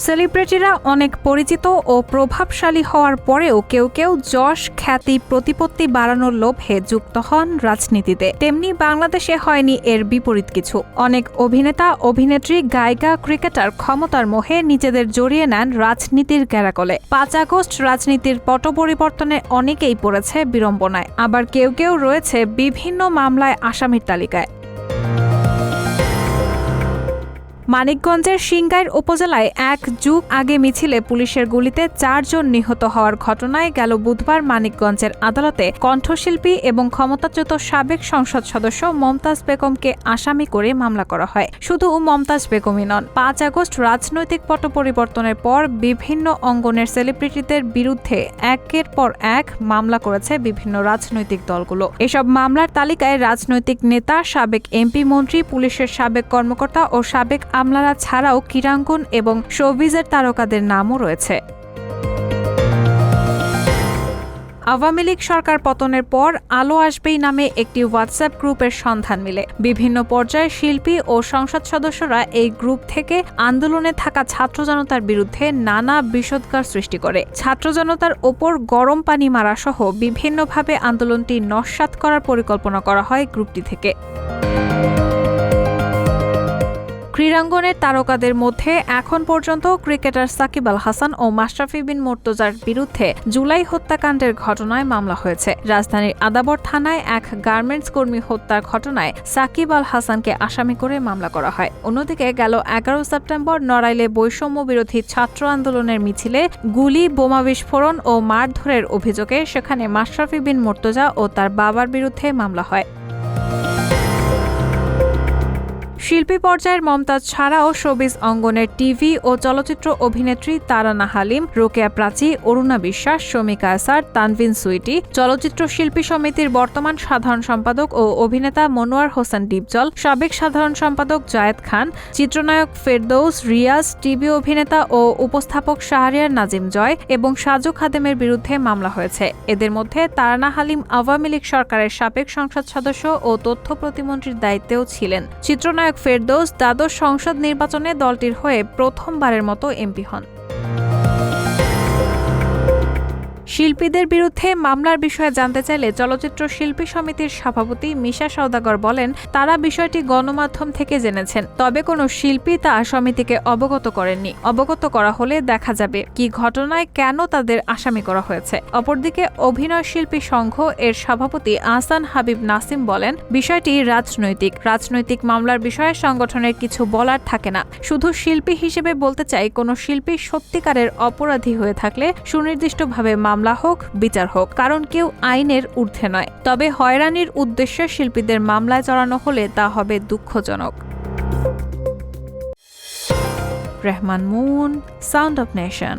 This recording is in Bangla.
সেলিব্রিটিরা অনেক পরিচিত ও প্রভাবশালী হওয়ার পরেও কেউ কেউ যশ, খ্যাতি, প্রতিপত্তি বাড়ানোর লোভে যুক্ত হন রাজনীতিতে। তেমনি বাংলাদেশে হয়নি এর বিপরীত কিছু। অনেক অভিনেতা, অভিনেত্রী, গায়িকা, ক্রিকেটার ক্ষমতার মোহে নিজেদের জড়িয়ে নেন রাজনীতির গ্যারাকলে। ৫ আগস্ট রাজনীতির পট পরিবর্তনে অনেকেই পড়েছে বিড়ম্বনায়, আবার কেউ কেউ রয়েছে বিভিন্ন মামলায় আসামির তালিকায়। মানিকগঞ্জের সিংগাইর উপজেলায় ১ যুগ আগে মিছিলে পুলিশের গুলিতে ৪ জন নিহত হওয়ার ঘটনায় গেল বুধবার মানিকগঞ্জের আদালতে কণ্ঠশিল্পী এবং ক্ষমতাচ্যুত সাবেক সংসদ সদস্য মমতাজ বেগমকে আসামি করে মামলা করা হয়। শুধু মমতাজ বেগমই নন, ৫ আগস্ট রাজনৈতিক পট পরিবর্তনের পর বিভিন্ন অঙ্গনের সেলিব্রিটিদের বিরুদ্ধে একের পর এক মামলা করেছে বিভিন্ন রাজনৈতিক দলগুলো। এসব মামলার তালিকায় রাজনৈতিক নেতা, সাবেক এমপি, মন্ত্রী, পুলিশের সাবেক কর্মকর্তা ও সাবেক আমলারা ছাড়াও ক্রীড়াঙ্গন এবং শোবিজের তারকাদের নামও রয়েছে। আওয়ামী লীগ সরকার পতনের পর আলো আসবেই নামে একটি হোয়াটসঅ্যাপ গ্রুপের সন্ধান মিলে। বিভিন্ন পর্যায়ে শিল্পী ও সংসদ সদস্যরা এই গ্রুপ থেকে আন্দোলনে থাকা ছাত্র জনতার বিরুদ্ধে নানা বিষোদ্গার সৃষ্টি করে। ছাত্র জনতার ওপর গরম পানি মারা সহ বিভিন্নভাবে আন্দোলনটি নস্যাৎ করার পরিকল্পনা করা হয় গ্রুপটি থেকে। ক্রীড়াঙ্গনের তারকাদের মধ্যে এখন পর্যন্ত ক্রিকেটার সাকিব আল হাসান ও মাশরাফি বিন মুর্তজার বিরুদ্ধে জুলাই হত্যাকাণ্ডের ঘটনায় মামলা হয়েছে। রাজধানীর আদাবর থানায় এক গার্মেন্টস কর্মী হত্যার ঘটনায় সাকিব আল হাসানকে আসামি করে মামলা করা হয়। অন্যদিকে গেল ১১ সেপ্টেম্বর নড়াইলে বৈষম্য বিরোধী ছাত্র আন্দোলনের মিছিলে গুলি, বোমা বিস্ফোরণ ও মারধরের অভিযোগে সেখানে মাশরাফি বিন মুর্তজা ও তার বাবার বিরুদ্ধে মামলা হয়। শিল্পী পর্যায়ের মমতাজ ছাড়াও শোবিজ অঙ্গনের টিভি ও চলচ্চিত্র অভিনেত্রী তারানা হালিম, রোকেয়া প্রাচী, অরুণা বিশ্বাস, শমিকা আসার, তানভিন সুইটি, চলচ্চিত্র শিল্পী সমিতির বর্তমান সাধারণ সম্পাদক ও অভিনেতা মনোয়ার হোসেন ডিপজল, সাবেক সাধারণ সম্পাদক জায়েদ খান, চিত্রনায়ক ফেরদৌস, রিয়াজ, টিভি অভিনেতা ও উপস্থাপক শাহরিয়ার নাজিম জয় এবং সাজু খাদেমের বিরুদ্ধে মামলা হয়েছে। এদের মধ্যে তারানা হালিম আওয়ামী লীগ সরকারের সাবেক সংসদ সদস্য ও তথ্য প্রতিমন্ত্রীর দায়িত্বেও ছিলেন। চিত্রনায়ক ফেরদৌস দ্বাদশ সংসদ নির্বাচনে দলটির হয়ে প্রথমবারের মতো এমপি হন। শিল্পীদের বিরুদ্ধে মামলার বিষয়ে জানতে চাইলে চলচ্চিত্র শিল্পী সমিতির সভাপতি মিশা সওদাগর বলেন, তারা বিষয়টি গণমাধ্যম থেকে জেনেছেন, তবে কোনো শিল্পী তা সমিতিকে অবগত করেননি। অবগত করা হলে দেখা যাবে কি ঘটনায় কেন তাদের আসামি করা হয়েছে। অপরদিকে অভিনয় শিল্পী সংঘ এর সভাপতি আহসান হাবিব নাসিম বলেন, বিষয়টি রাজনৈতিক মামলার বিষয়ে সংগঠনের কিছু বলার থাকে না। শুধু শিল্পী হিসেবে বলতে চাই, কোনো শিল্পী সত্যিকারের অপরাধী হয়ে থাকলে সুনির্দিষ্টভাবে মামলা হোক, বিচার হোক, কারণ কেউ আইনের ঊর্ধ্বে নয়। তবে হয়রানির উদ্দেশ্যে শিল্পীদের মামলায় জড়ানো হলে তা হবে দুঃখজনক। Rahman moon, sound of nation.